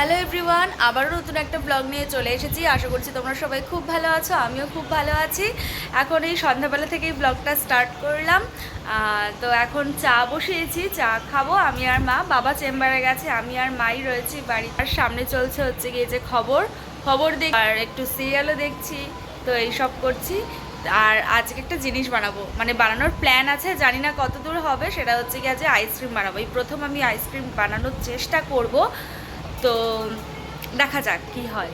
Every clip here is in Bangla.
হ্যালো এভরিওয়ান, আবারও নতুন একটা ব্লগ নিয়ে চলে এসেছি। আশা করছি তোমরা সবাই খুব ভালো আছো, আমিও খুব ভালো আছি। এখন এই সন্ধ্যাবেলা থেকেই ব্লগটা স্টার্ট করলাম। তো এখন চা বসিয়েছি, চা খাবো আমি আর মা। বাবা চেম্বারে গেছে, আমি আর মাই রয়েছি বাড়ি। আর সামনে চলছে হচ্ছে গিয়ে যে খবর দেখি আর একটু সিরিয়ালও দেখছি। তো এইসব করছি। আর আজকে একটা জিনিস বানাবো, মানে বানানোর প্ল্যান আছে, জানি না কত দূর হবে। সেটা হচ্ছে কি আজকে আইসক্রিম বানাবো। এই প্রথম আমি আইসক্রিম বানানোর চেষ্টা করব। তো দেখা যাক কি হয়।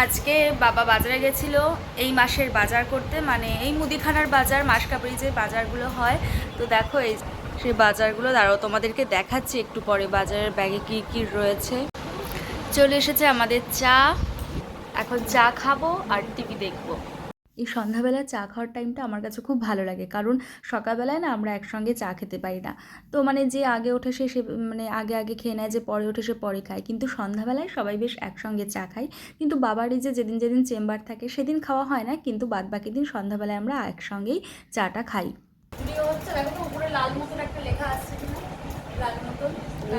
আজকে বাবা বাজারে গেছিল এই মাসের বাজার করতে, মানে এই মুদিখানার বাজার, মাসকাবাড়ি যে বাজারগুলো হয়। তো দেখো এই সেই বাজারগুলো, দাঁড়াও তোমাদেরকে দেখাচ্ছি একটু পরে বাজারের ব্যাগে কি কি রয়েছে। চলে এসেছে আমাদের চা। এখন চা খাবো আর টিভি দেখবো। এই সন্ধ্যাবেলা চা খাওয়ার টাইমটা আমার কাছে খুব ভালো লাগে, কারণ সকালবেলায় না আমরা একসঙ্গে চা খেতে পারি না। তো মানে যে আগে ওঠে সে মানে আগে আগে খেয়ে নেয়, যে পরে ওঠে সে পরে খায়। কিন্তু সন্ধ্যাবেলায় সবাই বেশ একসঙ্গে চা খাই। কিন্তু বাবারই যে যেদিন যেদিন চেম্বার থাকে সেদিন খাওয়া হয় না, কিন্তু বাদ বাকি দিন সন্ধ্যাবেলায় আমরা একসঙ্গেই চাটা খাই। ভিডিও হচ্ছে, দেখো তো উপরে লাল মতন একটা লেখা আসছে কিনা, লাল মতন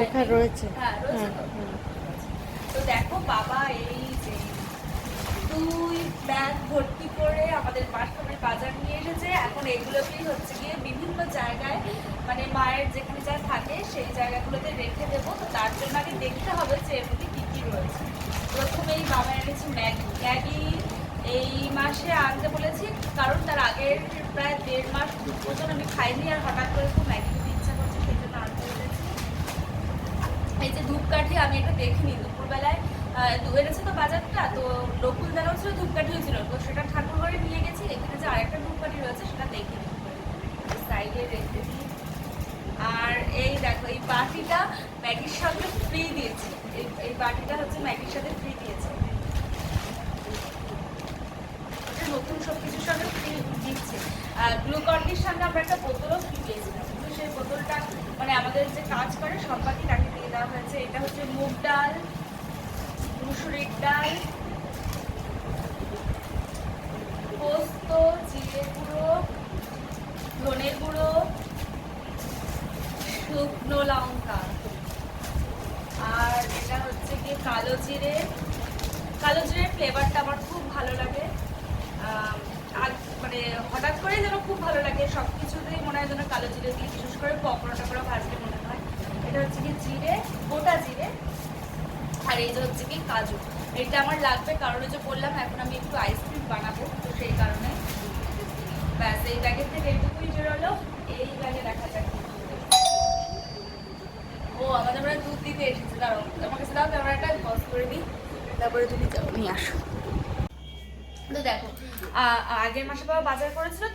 লেখা রয়েছে। হ্যাঁ রয়েছে তো। তো দেখো বাবা এই যে 2 ব্যাগ ভর্তি করে আমাদের মাসকাবাড়ি বাজার নিয়ে এসেছে। এখন এগুলোকেই হচ্ছে গিয়ে বিভিন্ন জায়গায়, মানে মায়ের যেখানে যা থাকে সেই জায়গাগুলোতে রেখে দেবো। তো তার জন্য আগে দেখতে হবে যে এর মধ্যে কী কী রয়েছে। প্রথমেই বাবা এনেছি ম্যাগি। এই মাসে আনতে বলেছি, কারণ তার আগের প্রায় 1.5 মাস পর্যন্ত আমি খাইনি, আর হঠাৎ করে খুব ম্যাগি খেতে ইচ্ছা করছে, সেই জন্য আনতে বলেছি। এই যে ধূপকাঠি, আমি এটা দেখিনি দুপুরবেলায় এনেছে তো বাজারটা, তো নকুল দানাও ছিল, ধূপকাঠি হয়েছিল, তো সেটা ঠাকুর ঘরে নিয়ে গেছি। এখানে যে আরেকটা ধূপকাঠি রয়েছে সেটা দেখিনি, সাইডে রেখে দিই। আর এই দেখো এই বাটিটা ম্যাগির সাথে ফ্রি দিয়েছে। এই বাটিটা হচ্ছে ম্যাগির সাথে ফ্রি দিয়েছে, নতুন সব কিছুর সঙ্গে ফ্রি দিচ্ছে। আর গ্লুকন্ডির সঙ্গে আমরা একটা বোতলও ফ্রি পেয়েছিলাম, কিন্তু সেই বোতলটা মানে আমাদের যে কাজ করে সম্পাদি তাকে দিয়ে দেওয়া হয়েছে। এটা হচ্ছে মুগ ডাল, মুসুরির ডাল, পোস্ত, জিরে গুঁড়ো, ধনে গুঁড়ো, শুকনো লঙ্কা, আর এটা হচ্ছে গিয়ে কালো জিরের ফ্লেভারটা আমার খুব ভালো লাগে। মানে হঠাৎ করে যেন খুব ভালো লাগে, সব কিছুতেই মনে হয় যেন কালো জিরে দিয়ে, বিশেষ করে পকোড়া টকোড়া ভাজলে মনে হয়। এটা হচ্ছে কি জিরে, গোটা জিরে। আর এই যে হচ্ছে কি কাজু। এটা আমার লাগবে, কারণ যে বললাম এখন আমি একটু আইসক্রিম বানাবো, তো সেই কারণে। ব্যাস এই ব্যাগের থেকে এইটুকুই বেরোলো। এই ব্যাগে দেখা যাক। ও আমাদের আমরা দুধ দিতে এসেছে, দাঁড়াও আমার কাছে দাও, ক্যামেরাটা পজ করে দিই, তারপরে তুমি যাও নিয়ে আসো। তো দেখো আগের মাসে বাবা বাজার করেছিল,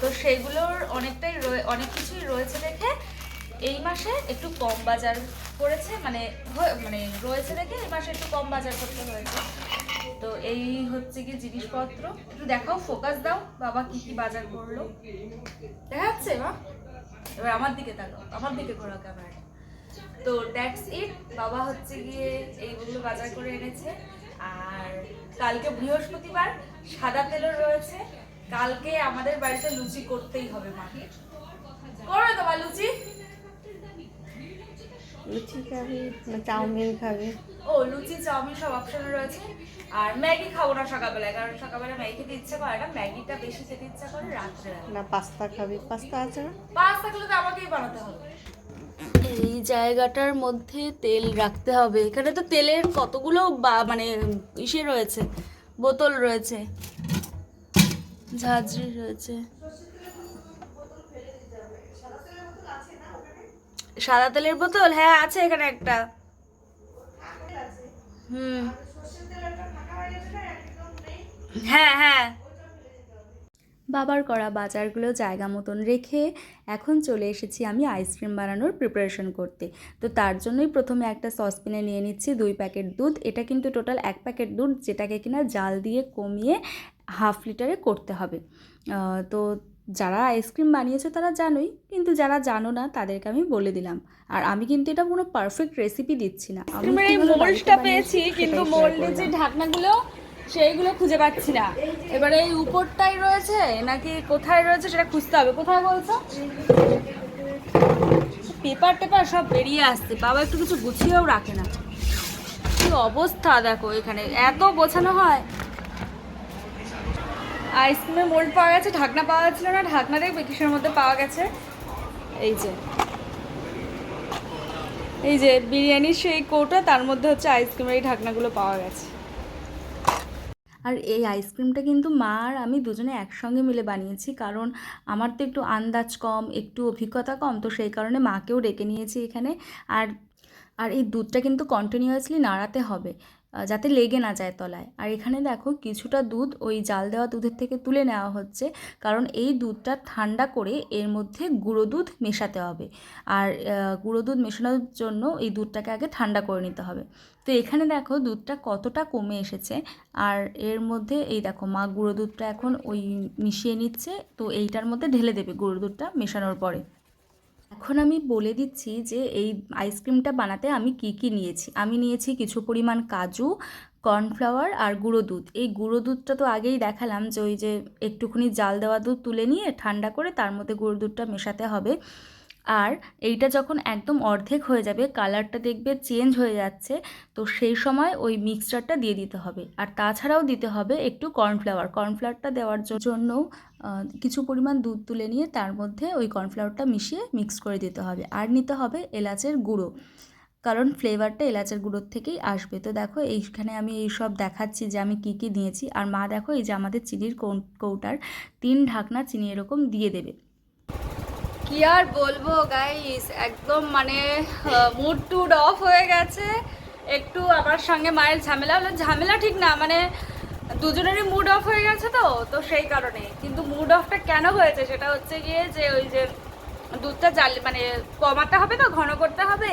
তো সেইগুলোর অনেক কিছুই রয়েছে দেখে এই মাসে একটু কম বাজার করেছে, মানে রয়েছে দেখে এই মাসে একটু কম বাজার করতে হয়েছে। তো এই হচ্ছে কি জিনিসপত্র, একটু দেখাও, ফোকাস দাও বাবা কি কি বাজার করলো। দেখা যাচ্ছে মা? এবার আমার দিকে তাকাও, আমার দিকে ঘোরা ক্যামেরাটা। তো দ্যাটস ইট, বাবা হচ্ছে গিয়ে এইগুলো বাজার করে এনেছে। আর কালকে বৃহস্পতিবার, সাদা তেলও রয়েছে। কালকে আমাদের বাড়িতে লুচি করতেই হবে, মাকে করবে তো মা লুচি? লুচি খাবি না চাউমিন খাবি? ও লুচি চাউমিন সব অপশনে রয়েছে। আর ম্যাগি খাবো না সকালবেলায়, কারণ সকালবেলা ম্যাগি খেতে ইচ্ছা করে না, ম্যাগিটা বেশি খেতে ইচ্ছা করে রাত্রে। না পাস্তা খাবি? পাস্তা আছে না? পাস্তা গুলো তো আমাকেই বানাতে হবে। এই জায়গাটার মধ্যে তেল রাখতে হবে। এখানে তো তেলের কতগুলো মানে ইসে রয়েছে, বোতল রয়েছে, ঝাঁঝরি রয়েছে। সাদা তেলের বোতল হ্যাঁ আছে এখানে একটা। হুম হ্যাঁ হ্যাঁ। বাবার করা বাজারগুলো জায়গা মতন রেখে এখন চলে এসেছি আমি আইসক্রিম বানানোর প্রিপারেশন করতে। তো তার জন্যই প্রথমে একটা সসপ্যানে নিয়ে নিচ্ছি 2 প্যাকেট দুধ। এটা কিন্তু টোটাল 1 প্যাকেট দুধ, যেটাকে কিনা জাল দিয়ে কমিয়ে 1/2 লিটারে করতে হবে। তো যারা আইসক্রিম বানিয়েছে তারা জানোই, কিন্তু যারা জানো না তাদেরকে আমি বলে দিলাম। আর আমি কিন্তু এটা কোনো পারফেক্ট রেসিপি দিচ্ছি না, আমি এই মোল্ডটা পেয়েছি, কিন্তু মোল্ডের যে ঢাকনাগুলো সেইগুলো খুঁজে পাচ্ছি না। এবারে এই উপরটাই রয়েছে নাকি কোথায় রয়েছে সেটা খুঁজতে হবে। কোথায় বলছো? পেপার টেপার সব বেরিয়ে আসছে, বাবা একটু কিছু গুছিয়েও রাখে না। কি অবস্থা দেখো, এখানে এত গোছানো হয়। আইসক্রিমের মোল্ড পাওয়া গেছে, ঢাকনা পাওয়া যাচ্ছিল না, ঢাকনা দেখবে কিসের মধ্যে পাওয়া গেছে। এই যে বিরিয়ানির সেই কৌটা, তার মধ্যে হচ্ছে আইসক্রিমের এই ঢাকনাগুলো পাওয়া গেছে। আর এই আইসক্রিমটা কিন্তু মা আর আমি দুজনে একসঙ্গে মিলে বানিয়েছি, কারণ আমার তো একটু আন্দাজ কম, একটু অভিজ্ঞতা কম, তো সেই কারণে মাকেও ডেকে নিয়েছি এখানে। আর আর এই দুধটা কিন্তু কন্টিনিউয়াসলি নাড়াতে হবে, যাতে লেগে না যায় তলায়। আর এখানে দেখো কিছুটা দুধ ওই জাল দেওয়া দুধের থেকে তুলে নেওয়া হচ্ছে, কারণ এই দুধটা ঠান্ডা করে এর মধ্যে গুঁড়ো দুধ মেশাতে হবে। আর গুঁড়ো দুধ মেশানোর জন্য এই দুধটাকে আগে ঠান্ডা করে নিতে হবে। তো এখানে দেখো দুধটা কতটা কমে এসেছে। আর এর মধ্যে এই দেখো মা গুঁড়ো দুধটা এখন ওই মিশিয়ে নিচ্ছে, তো এইটার মধ্যে ঢেলে দেবে গুঁড়ো দুধটা মেশানোর পরে। এখন আমি বলে দিচ্ছি যে এই আইসক্রিমটা বানাতে আমি কি কি নিয়েছি। আমি নিয়েছি কিছু পরিমাণ কাজু, কর্নফ্লাওয়ার আর গুঁড়ো দুধ। এই গুঁড়ো দুধটা তো আগেই দেখালাম যে ওই যে একটুখানি জাল দেওয়া দুধ তুলে নিয়ে ঠান্ডা করে তার মধ্যে গুঁড়ো দুধটা মেশাতে হবে। আর এইটা যখন একদম অর্ধেক হয়ে যাবে, কালারটা দেখবে চেঞ্জ হয়ে যাচ্ছে, তো সেই সময় ওই মিক্সচারটা দিয়ে দিতে হবে। আর তাছাড়াও দিতে হবে একটু কর্নফ্লাওয়ারটা দেওয়ার জন্য কিছু পরিমাণ দুধ তুলে নিয়ে তার মধ্যে ওই কর্নফ্লাওয়ারটা মিশিয়ে মিক্স করে দিতে হবে। আর নিতে হবে এলাচের গুঁড়ো, কারণ ফ্লেভারটা এলাচের গুঁড়োর থেকেই আসবে। তো দেখো এইখানে আমি এই সব দেখাচ্ছি যে আমি কি কি নিয়েছি। আর মা দেখো এই যে আমাদের চিনির কৌটার 3 ঢাকনা চিনি এরকম দিয়ে দেবে। কি আর বলবো গাইস, একদম মানে মুড টুড অফ হয়ে গেছে। একটু আমার সঙ্গে মায়ের ঝামেলা হলো, ঝামেলা ঠিক না, মানে দুজনেরই মুড অফ হয়ে গেছে, তো সেই কারণে। কিন্তু মুড অফটা কেন হয়েছে সেটা হচ্ছে গিয়ে যে ওই যে দুধটা জাল মানে কমাতে হবে, তো ঘন করতে হবে,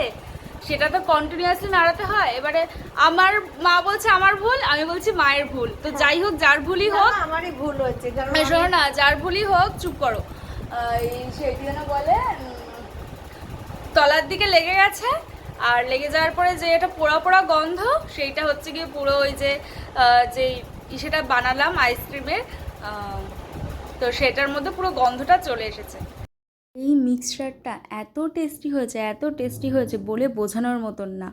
সেটা তো কন্টিনিউয়াসলি নাড়াতে হয়। এবারে আমার মা বলছে আমার ভুল, আমি বলছি মায়ের ভুল। তো যাই হোক, যার ভুলই হোক, আমারই ভুল হচ্ছে। শোনো না, যার ভুলই হোক চুপ করো। সেটি যেন বলে তলার দিকে লেগে গেছে, আর লেগে যাওয়ার পরে যে এটা পোড়া পোড়া গন্ধ, সেইটা হচ্ছে গিয়ে পুরো ওই যে যে সেটা বানালাম আইসক্রিমের, তো সেটার মধ্যে পুরো গন্ধটা চলে এসেছে। এই মিক্সচারটা এত টেস্টি হয়েছে বলে বোঝানোর মতন না।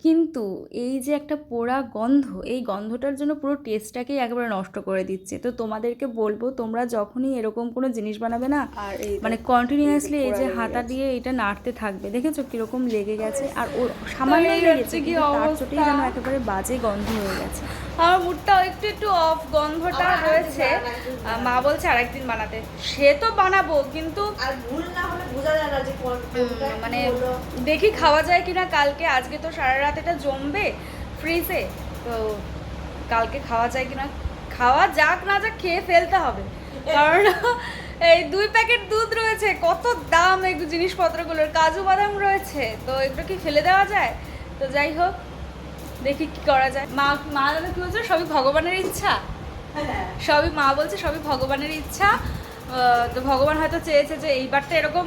কিন্তু এই যে একটা পোড়া গন্ধ, এই গন্ধটার জন্য পুরো টেস্টটাকেই একেবারে নষ্ট করে দিচ্ছে। তো তোমাদেরকে বলবো, তোমরা যখনই এরকম কোনো জিনিস বানাবে না, আর মানে কন্টিনিউয়াসলি এই যে হাতা দিয়ে এটা নাড়তে থাকবে। দেখেছো কিরকম লেগে গেছে, আর ওর সামান্য লেগেছে, কি তার চোটেই যেন একেবারে বাজে গন্ধ হয়ে গেছে। আমার মুডটাও একটু অফ, গন্ধটা রয়েছে। মা বলছে আরেকদিন বানাতে, সে তো বানাবো, কিন্তু আর ভুল না হলে বোঝা যায় না যে মানে দেখি খাওয়া যায় কিনা কালকে। আজকে তো সারা রাত এটা জমবে ফ্রিজে, তো কালকে খাওয়া যায় কিনা, খাওয়া যাক না যাক খেয়ে ফেলতে হবে। কারণ এই 2 প্যাকেট দুধ রয়েছে, কত দাম এই জিনিসপত্রগুলোর, কাজু বাদাম রয়েছে, তো এগুলো কি ফেলে দেওয়া যায়? তো যাই হোক, দেখি কি করা যায়। মা দাদা কি বলছে, সবই ভগবানের ইচ্ছা। সবই মা বলছে সবই ভগবানের ইচ্ছা। তো ভগবান হয়তো চেয়েছে যে এইবারটা এরকম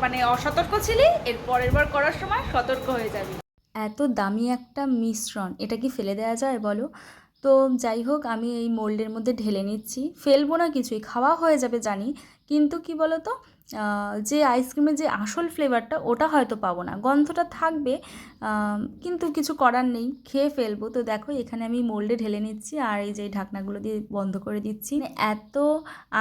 মানে অসতর্ক ছিলি, এর পরের বার করার সময় সতর্ক হয়ে যাবি। এত দামি একটা মিশ্রণ, এটা কি ফেলে দেওয়া যায় বলো? তো যাই হোক, আমি এই মোল্ডের মধ্যে ঢেলে নিচ্ছি। ফেলবো না কিছুই, খাওয়া হয়ে যাবে জানি, কিন্তু কি বলো তো, যে আইসক্রিমের যে আসল ফ্লেভারটা ওটা হয়তো পাবো না, গন্ধটা থাকবে, কিন্তু কিছু করার নেই, খেয়ে ফেলবো। তো দেখো এখানে আমি মোল্ডে ঢেলে নিচ্ছি, আর এই যে ঢাকনাগুলো দিয়ে বন্ধ করে দিচ্ছি। এত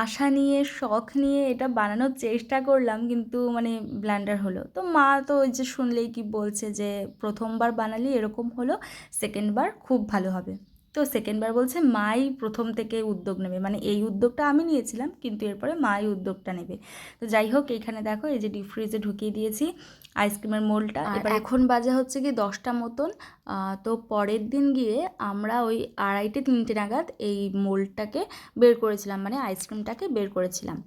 আশা নিয়ে শখ নিয়ে এটা বানানোর চেষ্টা করলাম, কিন্তু মানে ব্ল্যান্ডার হলো। তো মা তো ওই যে শুনলেই কি বলছে যে প্রথমবার বানালি এরকম হলো, সেকেন্ডবার খুব ভালো হবে। তো সেকেন্ডবার বলছে মাই প্রথম থেকে উদ্যোগ নেবে, মানে এই উদ্যোগটা আমি নিয়েছিলাম, কিন্তু এরপরে মাই উদ্যোগটা নেবে। তো যাই হোক, এখানে দেখো এই যে ডিপ ফ্রিজে ঢুকিয়ে দিয়েছি আইসক্রিমের মোল্ডটা। এবার এখন বাজে হচ্ছে কি 10টা মতন। তো পরের দিন গিয়ে আমরা ওই 2:30-3টে নাগাদ এই মোল্ডটাকে বের করেছিলাম, মানে আইসক্রিমটাকে বের করেছিলাম।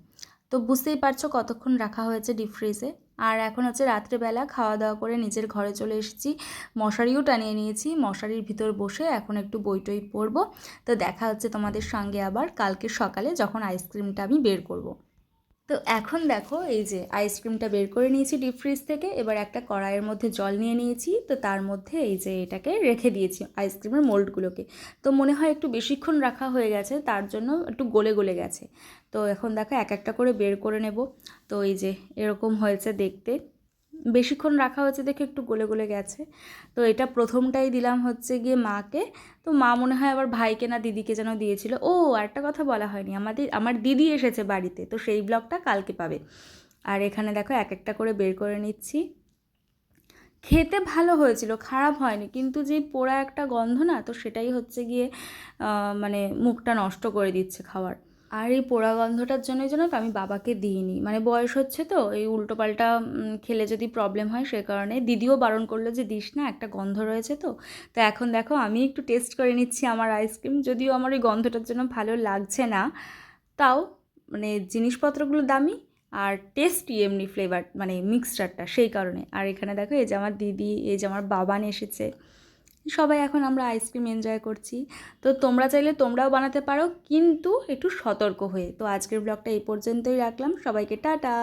তো বুঝতেই পারছো কতক্ষণ রাখা হয়েছে ডিপ ফ্রিজে। আর এখন হচ্ছে রাত্রেবেলা, খাওয়া দাওয়া করে নিজের ঘরে চলে এসেছি, মশারিও টানিয়ে নিয়েছি, মশারির ভিতর বসে এখন একটু বই টই পড়বো। তো দেখা হচ্ছে তোমাদের সঙ্গে আবার কালকে সকালে, যখন আইসক্রিমটা আমি বের করব। তো এখন দেখো এই যে আইসক্রিমটা বের করে নিয়েছি ডিপ ফ্রিজ থেকে। এবার একটা কড়াইয়ের মধ্যে জল নিয়ে নিয়েছি, তো তার মধ্যে এই যে এটাকে রেখে দিয়েছি আইসক্রিমের মোল্ডগুলোকে। তো মনে হয় একটু বেশিক্ষণ রাখা হয়ে গেছে, তার জন্য একটু গলে গলে গেছে। তো এখন দেখো এক একটা করে বের করে নেব। তো এই যে এরকম হয়েছে দেখতে, বেশিক্ষণ রাখা হয়েছে দেখে একটু গলে গলে গেছে। তো এটা প্রথমটাই দিলাম হচ্ছে গিয়ে মাকে। তো মা মনে হয় আবার ভাইকে না দিদিকে যেন দিয়েছিল। ও আরেকটা কথা বলা হয়নি, আমার দিদি এসেছে বাড়িতে, তো সেই ব্লগটা কালকে পাবে। আর এখানে দেখো এক একটা করে বের করে নিচ্ছি। খেতে ভালো হয়েছিল, খারাপ হয়নি, কিন্তু যেই পোড়া একটা গন্ধ না, তো সেটাই হচ্ছে গিয়ে মানে মুখটা নষ্ট করে দিচ্ছে খাওয়ার। আর এই পোড়া গন্ধটার জন্যই জন্য তো আমি বাবাকে দিইনি, মানে বয়স হচ্ছে তো এই উল্টোপাল্টা খেলে যদি প্রবলেম হয় সে কারণে। দিদিও বারণ করলো যে দিস না, একটা গন্ধ রয়েছে তো। তো এখন দেখো আমি একটু টেস্ট করে নিচ্ছি আমার আইসক্রিম, যদিও আমার ওই গন্ধটার জন্য ভালো লাগছে না, তাও মানে জিনিসপত্রগুলো দামি আর টেস্টি এমনি ফ্লেভার, মানে মিক্সচারটা সেই কারণে। আর এখানে দেখো এই যে আমার দিদি, এই যে আমার বাবান এসেছে, সবাই এখন আমরা আইসক্রিম এনজয় করছি। তো তোমরা চাইলে তোমরাও বানাতে পারো, কিন্তু একটু সতর্ক হয়ে। তো আজকের ব্লগটা এই পর্যন্তই রাখলাম, সবাইকে টাটা।